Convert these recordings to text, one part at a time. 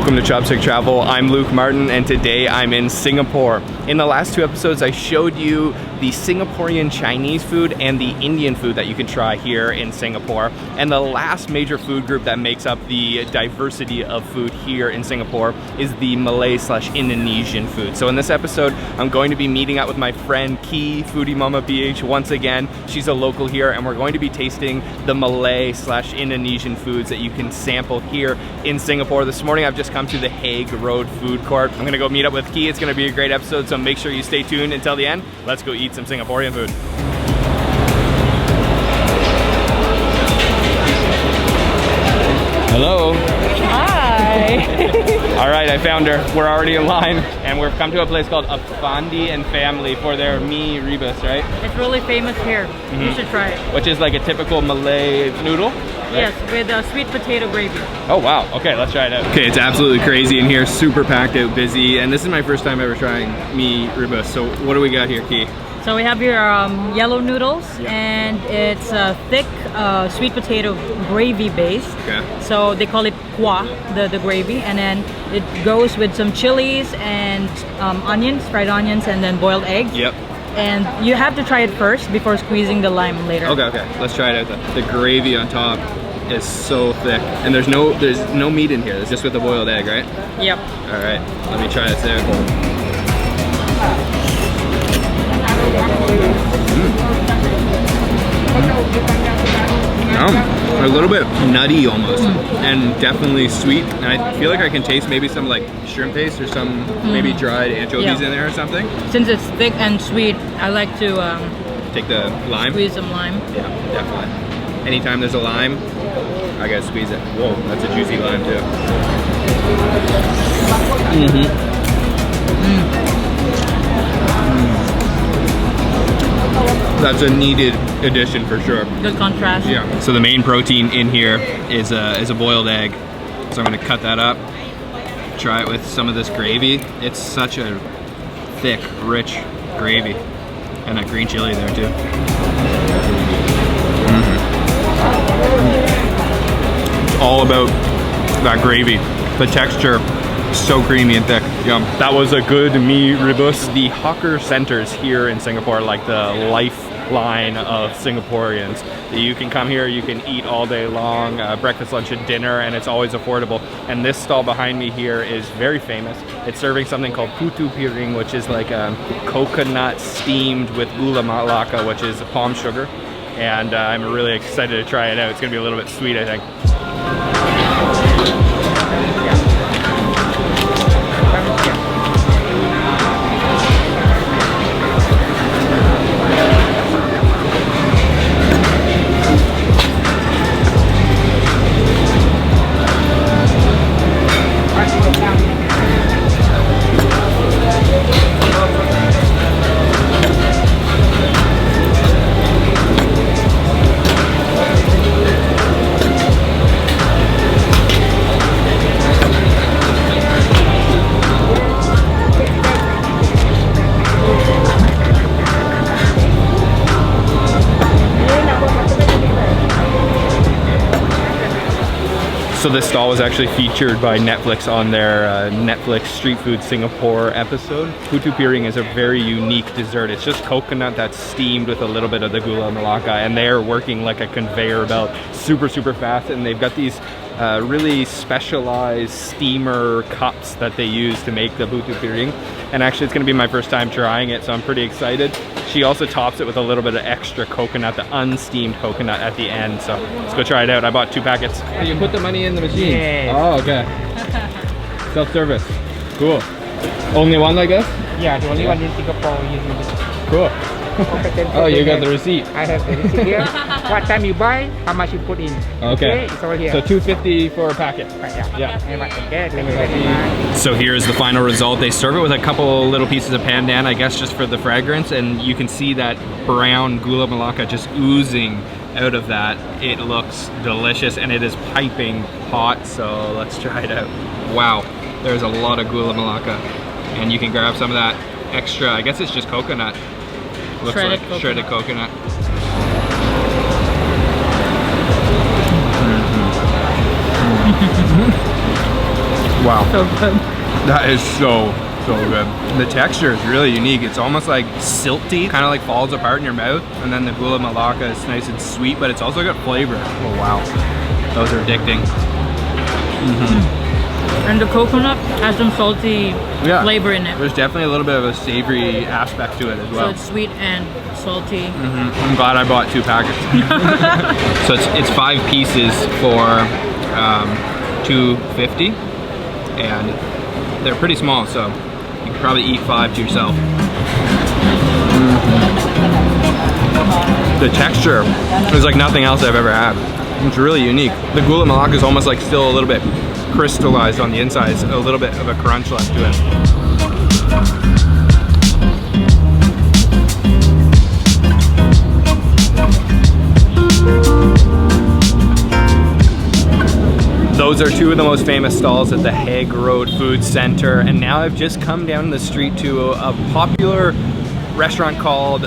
welcome to Chopstick Travel. I'm Luke Martin and today I'm in Singapore. In the last two episodes I showed you the Singaporean Chinese food and the Indian food that you can try here in Singapore. And the last major food group that makes up the diversity of food here in Singapore is the Malay/Indonesian food. So in this episode I'm going to be meeting up with my friend Key, Foodie Mama PH, once again. She's a local here and we're going to be tasting the Malay/Indonesian foods that you can sample here in Singapore. This morning I've just come to the Haig Road Food Court. I'm gonna go meet up with Key. It's gonna be a great episode, so make sure you stay tuned until the end. Let's go eat some Singaporean food. Hello. Hi. All right, I found her. We're already in line and we've come to a place called Afandi and Family for their Rebus, right? It's really famous here. You should try it. Which is like a typical Malay noodle? Right? Yes, with sweet potato gravy. Oh wow, okay, let's try it out. Okay, it's absolutely crazy in here, super packed out, busy, and this is my first time ever trying Rebus. So what do we got here, Key? So we have your yellow noodles, and it's thick sweet potato gravy base. Okay. So they call it kuah, the gravy, and then it goes with some chilies and onions, fried onions, and then boiled egg. Yep. And you have to try it first before squeezing the lime later. Okay, let's try it out. The gravy on top is so thick, and there's no meat in here. It's just with the boiled egg, right? Yep. All right, let me try this out. A little bit nutty almost, and definitely sweet. And I feel like I can taste maybe some like shrimp paste or some maybe dried anchovies in there or something. Since it's thick and sweet, I like to take the lime. Squeeze some lime. Yeah, definitely. Anytime there's a lime, I gotta squeeze it. Whoa, that's a juicy lime too. That's a needed addition for sure. Good contrast. Yeah. So the main protein in here is a boiled egg. So I'm gonna cut that up, try it with some of this gravy. It's such a thick, rich gravy. And that green chili there too. It's all about that gravy. The texture, so creamy and thick. Yum. That was a good Rebus. The hawker centers here in Singapore, like the lifeline of Singaporeans. You can come here, you can eat all day long, breakfast, lunch, and dinner, and it's always affordable. And this stall behind me here is very famous. It's serving something called Putu Piring, which is like coconut steamed with gula melaka, which is palm sugar. And I'm really excited to try it out. It's gonna be a little bit sweet, I think. So this stall was actually featured by Netflix on their Netflix Street Food Singapore episode. Putu Piring is a very unique dessert. It's just coconut that's steamed with a little bit of the gula melaka, and they're working like a conveyor belt, super fast, and they've got these really specialized steamer cups that they use to make the Putu Piring. And actually it's gonna be my first time trying it, so I'm pretty excited. She also tops it with a little bit of extra coconut, the unsteamed coconut at the end. So let's go try it out. I bought 2 packets. Oh, you put the money in the machine? Yeah. Oh, okay. Self-service. Cool. Only one like this? Yeah, the only one in Singapore using this. Cool. Oh, you got the receipt. I have the receipt here. What time you buy, how much you put in. Okay. It's all here. So $2.50 for a packet. Right, yeah. Yeah. So here's the final result. They serve it with a couple little pieces of pandan, I guess just for the fragrance, and you can see that brown gula melaka just oozing out of that. It looks delicious and it is piping hot, so let's try it out. Wow, there's a lot of gula melaka, and you can grab some of that extra, I guess it's just coconut. Looks shredded like coconut. Shredded coconut. Wow. So good. That is so good. The texture is really unique. It's almost like silty, kind of like falls apart in your mouth. And then the gula melaka is nice and sweet, but it's also got flavor. Oh wow, those are addicting. And the coconut has some salty flavor in it. There's definitely a little bit of a savory aspect to it as well. So it's sweet and salty. I'm glad I bought 2 packets. So it's 5 pieces for $2.50, and they're pretty small, so you can probably eat 5 to yourself. The texture is like nothing else I've ever had. It's really unique. The gula melaka is almost like still a little bit crystallized on the inside. It's a little bit of a crunch left to it. Those are 2 of the most famous stalls at the Haig Road Food Center, and now I've just come down the street to a popular restaurant called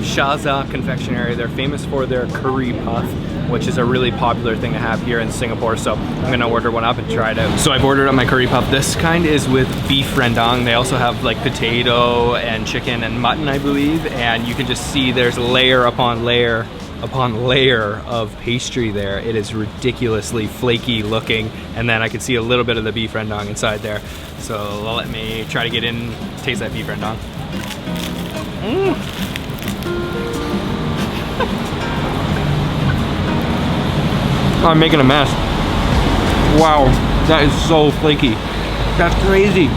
Shaza Confectionary. They're famous for their curry puff, which is a really popular thing to have here in Singapore, so I'm gonna order one up and try it out. So I've ordered up my curry puff. This kind is with beef rendang. They also have like potato and chicken and mutton, I believe, and you can just see there's layer upon layer of pastry there. It is ridiculously flaky looking, and then I can see a little bit of the beef rendang inside there. So let me try to get in, taste that beef rendang. I'm making a mess. Wow, that is so flaky. That's crazy.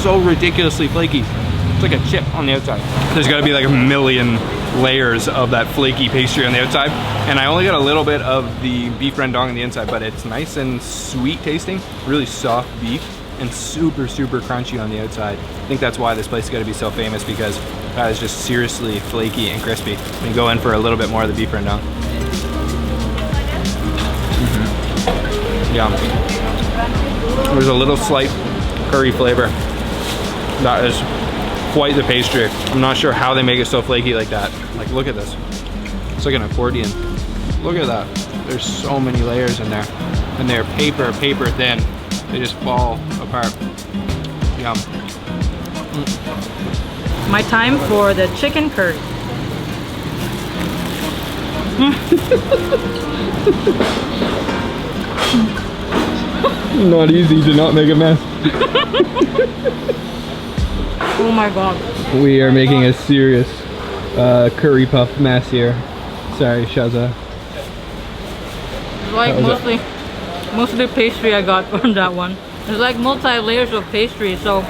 So ridiculously flaky. It's like a chip on the outside. There's gotta be like a million layers of that flaky pastry on the outside, and I only got a little bit of the beef rendang on the inside, but it's nice and sweet tasting, really soft beef, and super crunchy on the outside. I think that's why this place is gonna be so famous, because that is just seriously flaky and crispy. We go in for a little bit more of the beef rendang. Yum. There's a little slight curry flavor. That is quite the pastry. I'm not sure how they make it so flaky like that. Like, look at this. It's like an accordion. Look at that. There's so many layers in there. And they're paper thin. They just fall apart. Yum. My time for the chicken curry. Not easy to not make a mess. Oh my god. We are making a serious curry puff mess here. Sorry, Shaza. It's like mostly pastry I got from that one. There's like multi-layers of pastry, so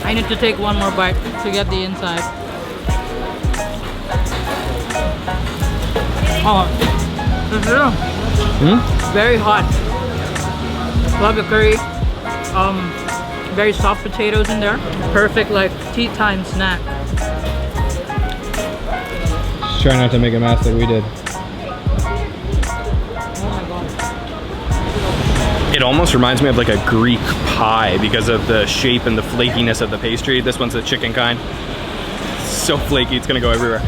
I need to take one more bite to get the inside. Oh, it's very hot. Love the curry. Very soft potatoes in there. Perfect like tea time snack. Just try not to make a mess like we did. Oh my god. It almost reminds me of like a Greek pie because of the shape and the flakiness of the pastry. This one's the chicken kind. It's so flaky, it's gonna go everywhere.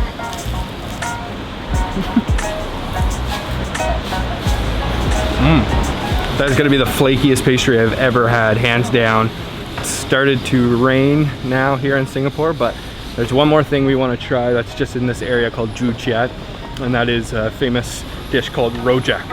That's gonna be the flakiest pastry I've ever had, hands down. It's started to rain now here in Singapore, but there's one more thing we want to try that's just in this area called Ju Chiat, and that is a famous dish called Rojak.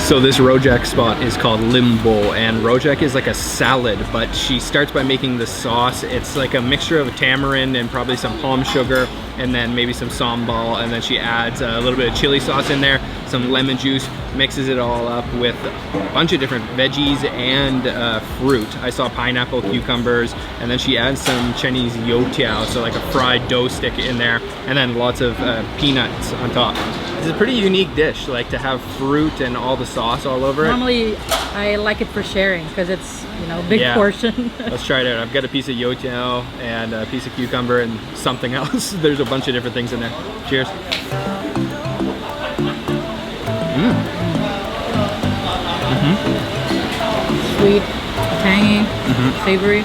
So this Rojak spot is called Lim Bo, and Rojak is like a salad, but she starts by making the sauce. It's like a mixture of tamarind and probably some palm sugar, and then maybe some sambal, and then she adds a little bit of chili sauce in there, some lemon juice, mixes it all up with a bunch of different veggies and fruit. I saw pineapple, cucumbers, and then she adds some Chinese youtiao, so like a fried dough stick in there, and then lots of peanuts on top. It's a pretty unique dish, like to have fruit and all the sauce all over it. Normally, I like it for sharing because it's, you know, a big portion. Let's try it out. I've got a piece of youtiao and a piece of cucumber and something else. There's a bunch of different things in there. Cheers. Sweet, tangy, savory.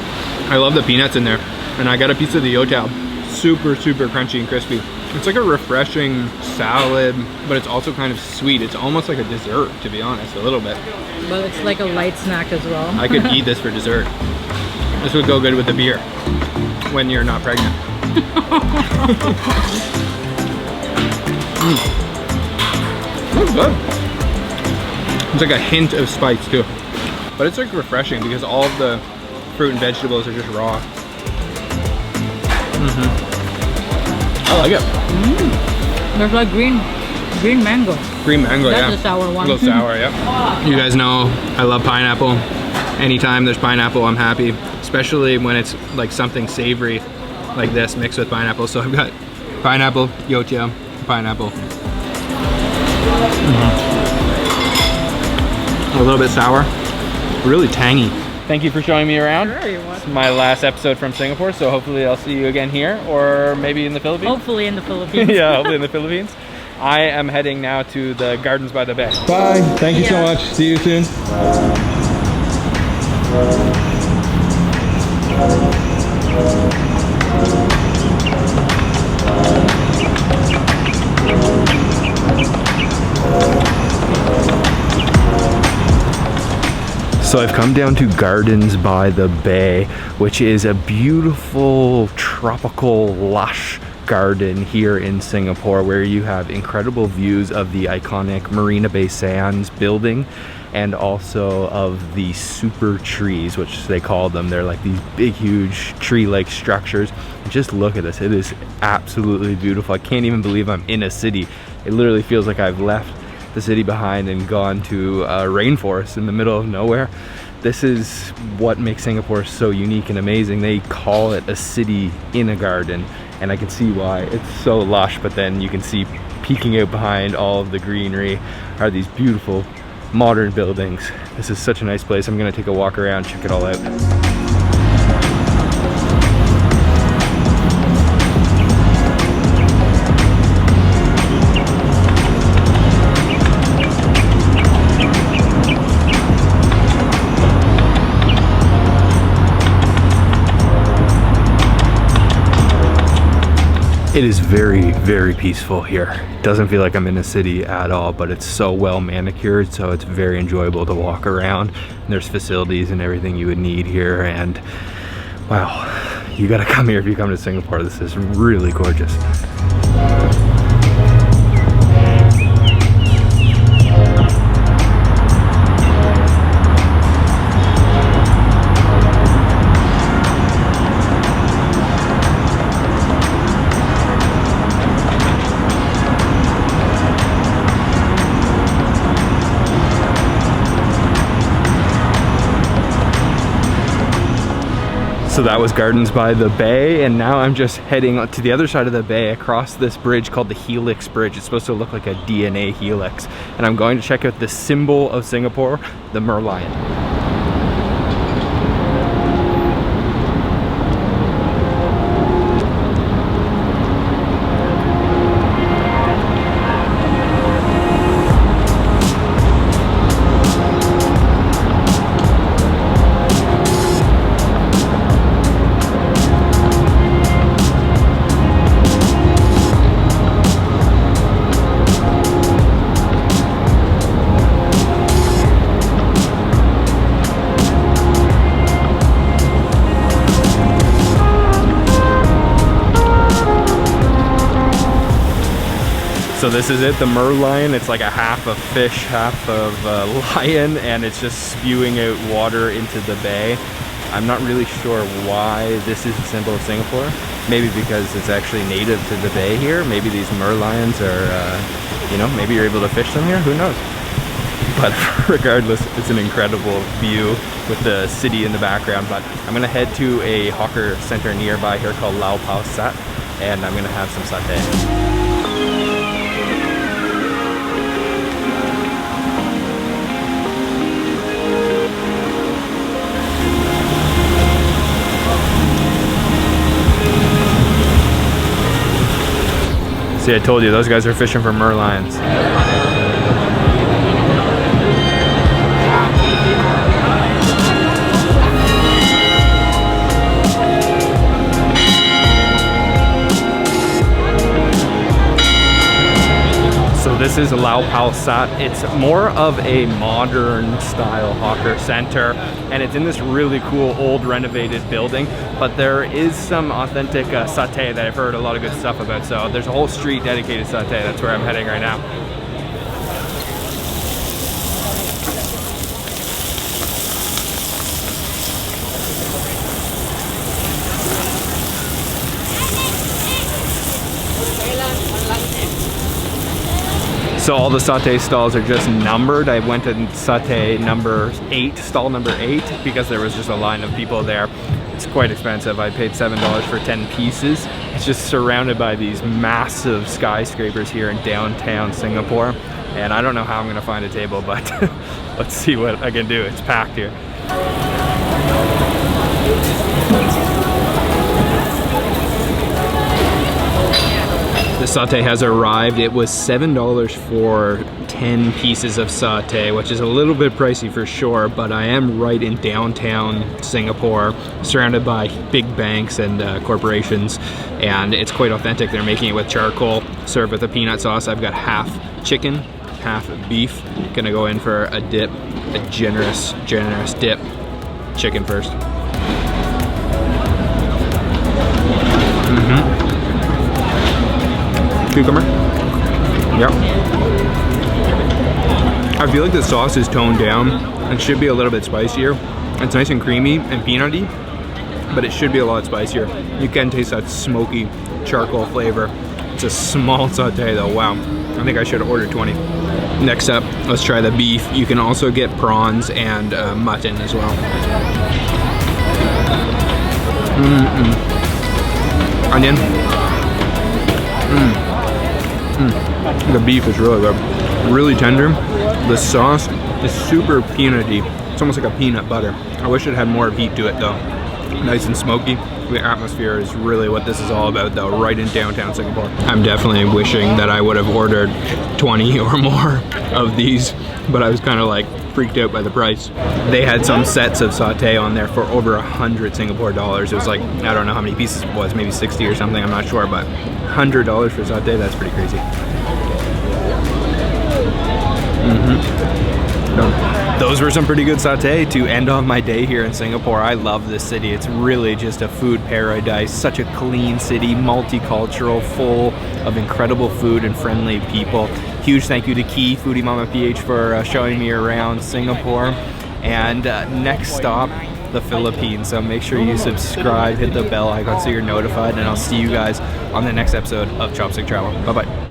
I love the peanuts in there. And I got a piece of the youtiao. Super crunchy and crispy. It's like a refreshing salad, but it's also kind of sweet. It's almost like a dessert, to be honest, a little bit. But it's like a light snack as well. I could eat this for dessert. This would go good with the beer when you're not pregnant. That's good. It's like a hint of spice too. But it's like refreshing because all of the fruit and vegetables are just raw. I like it. There's like green mango. Green mango, That's yeah. the sour one. A little sour, yeah. You guys know I love pineapple. Anytime there's pineapple, I'm happy. Especially when it's like something savory like this mixed with pineapple. So I've got pineapple, youtiao, pineapple. A little bit sour, really tangy. Thank you for showing me around. Sure, you're welcome. It's my last episode from Singapore, so hopefully I'll see you again here or maybe in the Philippines. Hopefully in the Philippines. Yeah, hopefully in the Philippines. I am heading now to the Gardens by the Bay. Bye. Thank you so much. See you soon. So I've come down to Gardens by the Bay, which is a beautiful, tropical, lush garden here in Singapore where you have incredible views of the iconic Marina Bay Sands building and also of the super trees, which they call them. They're like these big, huge tree-like structures. And just look at this. It is absolutely beautiful. I can't even believe I'm in a city. It literally feels like I've left the city behind and gone to a rainforest in the middle of nowhere. This is what makes Singapore so unique and amazing. They call it a city in a garden, and I can see why. It's so lush, but then you can see peeking out behind all of the greenery are these beautiful modern buildings. This is such a nice place. I'm gonna take a walk around, check it all out. It is very, very peaceful here. It doesn't feel like I'm in a city at all, but it's so well manicured, so it's very enjoyable to walk around. And there's facilities and everything you would need here, and wow, you gotta come here if you come to Singapore. This is really gorgeous. So that was Gardens by the Bay, and now I'm just heading to the other side of the bay across this bridge called the Helix Bridge. It's supposed to look like a DNA helix. And I'm going to check out the symbol of Singapore, the Merlion. So this is it, the Merlion. It's like a half of fish, half of lion, and it's just spewing out water into the bay. I'm not really sure why this is the symbol of Singapore. Maybe because it's actually native to the bay here. Maybe these Merlions are, you know, maybe you're able to fish them here, who knows? But regardless, it's an incredible view with the city in the background. But I'm gonna head to a hawker center nearby here called Lau Pa Sat, and I'm gonna have some satay. See, I told you, those guys are fishing for Merlions. This is Lau Pa Sat. It's more of a modern style hawker center, and it's in this really cool old renovated building, but there is some authentic satay that I've heard a lot of good stuff about. So there's a whole street dedicated to satay. That's where I'm heading right now. So all the satay stalls are just numbered. I went to satay number 8, stall number 8, because there was just a line of people there. It's quite expensive. I paid $7 for 10 pieces. It's just surrounded by these massive skyscrapers here in downtown Singapore. And I don't know how I'm gonna find a table, but let's see what I can do. It's packed here. The satay has arrived. It was $7 for 10 pieces of satay, which is a little bit pricey for sure, but I am right in downtown Singapore, surrounded by big banks and corporations, and it's quite authentic. They're making it with charcoal, served with a peanut sauce. I've got half chicken, half beef. Gonna go in for a dip, a generous dip. Chicken first. Cucumber. Yep. I feel like the sauce is toned down. It should be a little bit spicier. It's nice and creamy and peanutty, but it should be a lot spicier. You can taste that smoky charcoal flavor. It's a small satay though. Wow. I think I should have ordered 20. Next up, let's try the beef. You can also get prawns and mutton as well. Onion. The beef is really good, really tender. The sauce is super peanutty. It's almost like a peanut butter. I wish it had more heat to it though. Nice and smoky. The atmosphere is really what this is all about though, right in downtown Singapore. I'm definitely wishing that I would have ordered 20 or more of these, but I was kind of like freaked out by the price. They had some sets of satay on there for over 100 Singapore dollars. It was like, I don't know how many pieces it was, maybe 60 or something, I'm not sure, but $100 for satay, that's pretty crazy. Those were some pretty good satay to end off my day here in Singapore. I love this city. It's really just a food paradise. Such a clean city, multicultural, full of incredible food and friendly people. Huge thank you to Key, Foodie Mama PH, for showing me around Singapore. And next stop, the Philippines. So make sure you subscribe, hit the bell icon so you're notified, and I'll see you guys on the next episode of Chopstick Travel. Bye-bye.